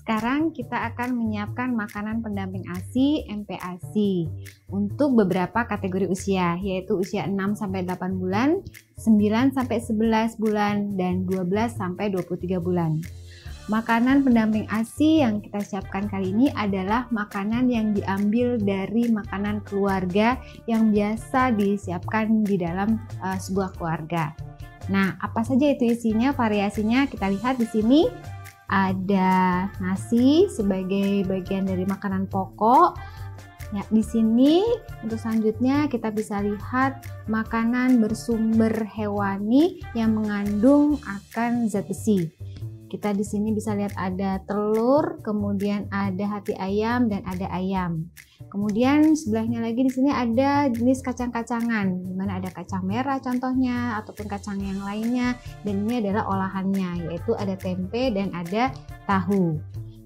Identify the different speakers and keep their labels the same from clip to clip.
Speaker 1: Sekarang kita akan menyiapkan makanan pendamping ASI MPASI untuk beberapa kategori usia, yaitu usia 6-8 bulan, 9-11 bulan, dan 12-23 bulan. Makanan pendamping ASI yang kita siapkan kali ini adalah makanan yang diambil dari makanan keluarga yang biasa disiapkan di dalam sebuah keluarga. Nah, apa saja itu isinya, variasinya kita lihat di sini. Ada nasi sebagai bagian dari makanan pokok. Ya, di sini untuk selanjutnya kita bisa lihat makanan bersumber hewani yang mengandung akan zat besi. Kita di sini bisa lihat ada telur, kemudian ada hati ayam dan ada ayam. Kemudian sebelahnya lagi di sini ada jenis kacang-kacangan, di mana ada kacang merah contohnya ataupun kacang yang lainnya, dan ini adalah olahannya, yaitu ada tempe dan ada tahu.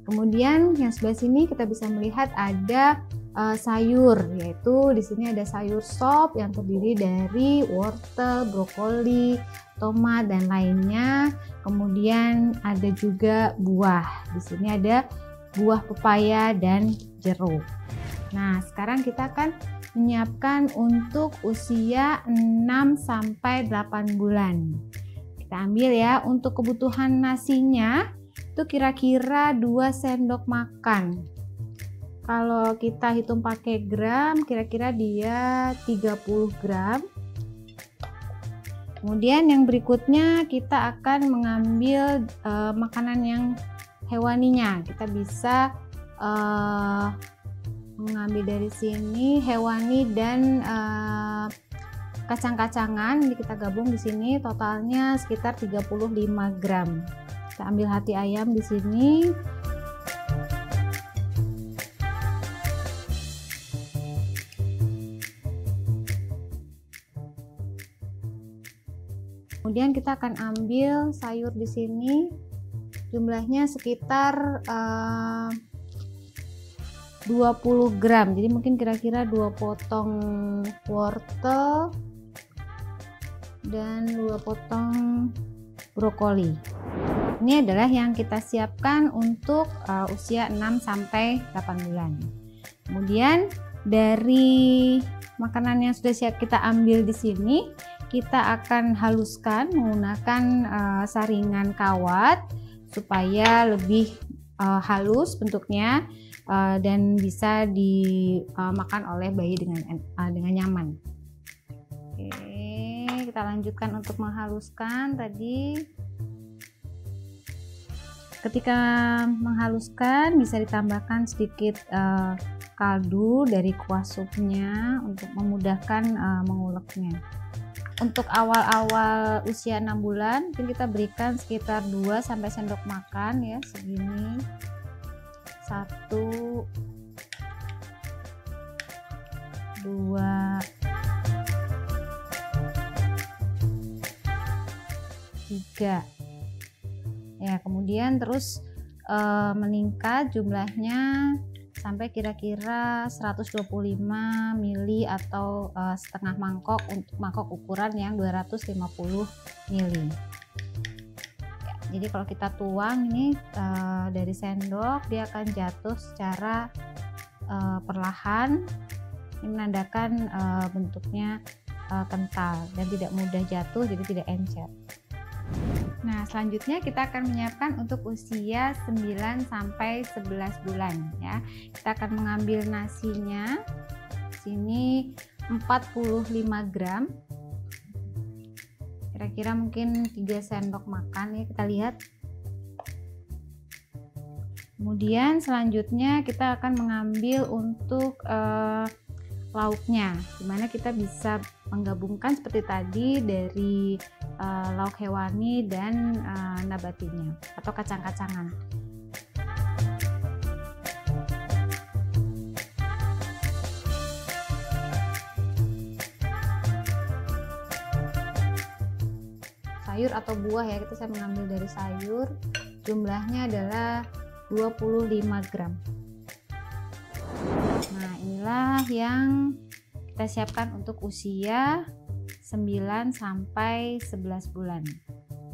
Speaker 1: Kemudian yang sebelah sini kita bisa melihat ada sayur, yaitu di sini ada sayur sop yang terdiri dari wortel, brokoli, tomat dan lainnya. Kemudian ada juga buah. Di sini ada buah pepaya dan jeruk. Nah, sekarang kita akan menyiapkan untuk usia 6-8 bulan. Kita ambil ya, untuk kebutuhan nasinya itu kira-kira 2 sendok makan. Kalau kita hitung pakai gram, kira-kira dia 30 gram. Kemudian yang berikutnya kita akan mengambil makanan yang hewaninya. Kita bisa mengambil dari sini hewani dan kacang-kacangan. Jadi kita gabung di sini totalnya sekitar 35 gram. Kita ambil hati ayam di sini. Kemudian kita akan ambil sayur di sini, jumlahnya sekitar 20 gram. Jadi mungkin kira-kira 2 potong wortel dan 2 potong brokoli. Ini adalah yang kita siapkan untuk usia 6-8 bulan. Kemudian dari makanan yang sudah siap kita ambil di sini, kita akan haluskan menggunakan saringan kawat supaya lebih halus bentuknya dan bisa dimakan oleh bayi dengan nyaman. Oke, kita lanjutkan untuk menghaluskan tadi. Ketika menghaluskan bisa ditambahkan sedikit kaldu dari kuah supnya untuk memudahkan menguleknya. Untuk awal-awal usia 6 bulan mungkin kita berikan sekitar 2 sendok makan ya, segini. 1 2 3 ya, kemudian terus meningkat jumlahnya sampai kira-kira 125 mili atau setengah mangkok untuk mangkok ukuran yang 250 mili. Ya, jadi kalau kita tuang ini dari sendok dia akan jatuh secara perlahan. Ini menandakan bentuknya kental dan tidak mudah jatuh, jadi tidak encer. Nah, selanjutnya kita akan menyiapkan untuk usia 9-11 bulan ya. Kita akan mengambil nasinya. Sini 45 gram. Kira-kira mungkin 3 sendok makan ya, kita lihat. Kemudian selanjutnya kita akan mengambil untuk lauknya, dimana kita bisa menggabungkan seperti tadi dari lauk hewani dan nabatinya atau kacang-kacangan. Sayur atau buah ya, kita saya mengambil dari sayur, jumlahnya adalah 25 gram. Nah, inilah yang kita siapkan untuk usia 9-11 bulan.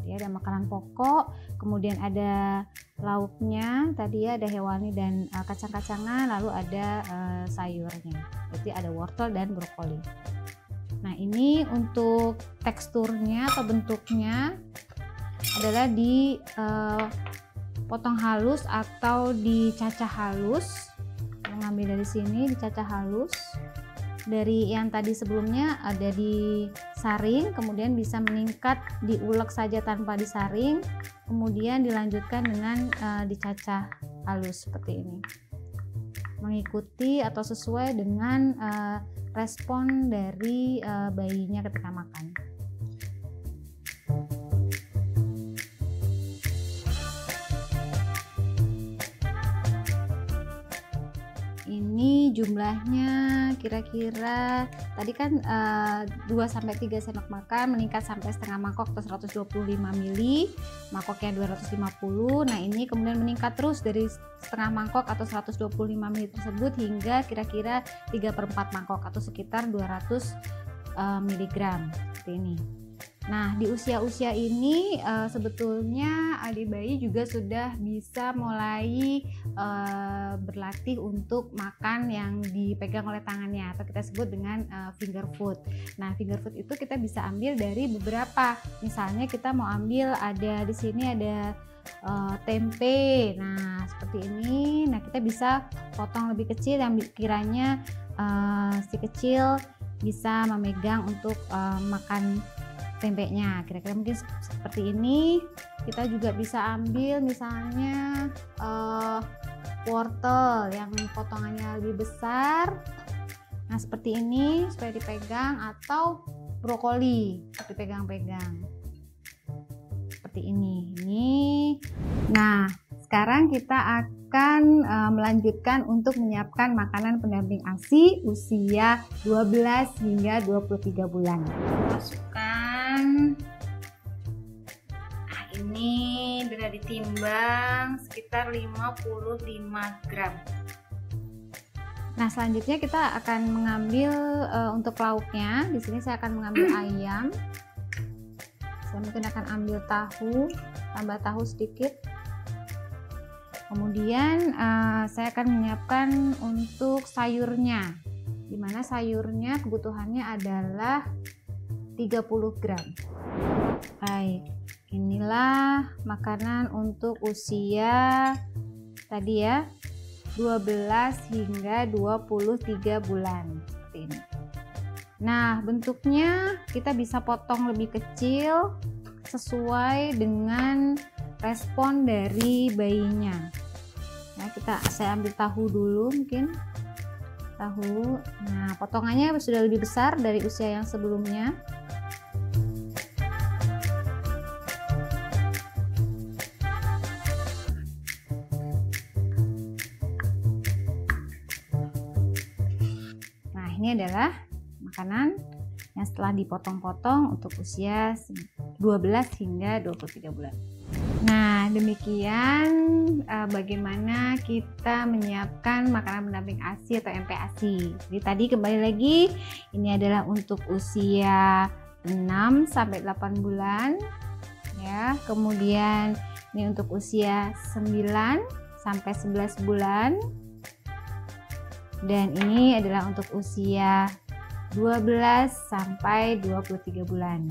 Speaker 1: ya, ada makanan pokok, kemudian ada lauknya tadi ya, ada hewani dan kacang-kacangan, lalu ada sayurnya, jadi ada wortel dan brokoli. Nah, ini untuk teksturnya atau bentuknya adalah dipotong halus atau dicacah halus. Mengambil dari sini dicacah halus. Dari yang tadi sebelumnya ada disaring, kemudian bisa meningkat diulek saja tanpa disaring, kemudian dilanjutkan dengan dicacah halus seperti ini, mengikuti atau sesuai dengan respon dari bayinya ketika makan. Ini jumlahnya kira-kira tadi kan 2-3 sendok makan, meningkat sampai setengah mangkok atau 125 ml, mangkoknya 250. Nah, ini kemudian meningkat terus dari setengah mangkok atau 125 ml tersebut hingga kira-kira 3/4 mangkok atau sekitar 200 mg seperti ini. Nah, di usia-usia ini sebetulnya adik bayi juga sudah bisa mulai berlatih untuk makan yang dipegang oleh tangannya atau kita sebut dengan finger food. Nah, finger food itu kita bisa ambil dari beberapa. Misalnya kita mau ambil, ada di sini ada tempe. Nah, seperti ini. Nah, kita bisa potong lebih kecil yang kiranya si kecil bisa memegang untuk makan tempenya, kira-kira mungkin seperti ini. Kita juga bisa ambil misalnya wortel yang potongannya lebih besar, nah seperti ini supaya dipegang, atau brokoli dipegang-pegang seperti ini. Nah, sekarang kita akan melanjutkan untuk menyiapkan makanan pendamping ASI usia 12 hingga 23 bulan. Masukkan. Nah, ini sudah ditimbang sekitar 55 gram. Nah, selanjutnya kita akan mengambil untuk lauknya. Di sini saya akan mengambil ayam. Saya mungkin akan ambil tahu, tambah tahu sedikit. Kemudian saya akan menyiapkan untuk sayurnya, dimana sayurnya kebutuhannya adalah 30 gram. Baik, inilah makanan untuk usia tadi ya, 12 hingga 23 bulan seperti ini. Nah, bentuknya kita bisa potong lebih kecil sesuai dengan respon dari bayinya. Nah, saya ambil tahu dulu, mungkin tahu. Nah, potongannya sudah lebih besar dari usia yang sebelumnya. Nah, ini adalah makanan yang setelah dipotong-potong untuk usia 12 hingga 23 bulan. Nah, demikian bagaimana kita menyiapkan makanan pendamping ASI atau MPASI. Jadi tadi kembali lagi, ini adalah untuk usia 6 sampai 8 bulan ya. Kemudian ini untuk usia 9 sampai 11 bulan. Dan ini adalah untuk usia 12 sampai 23 bulan.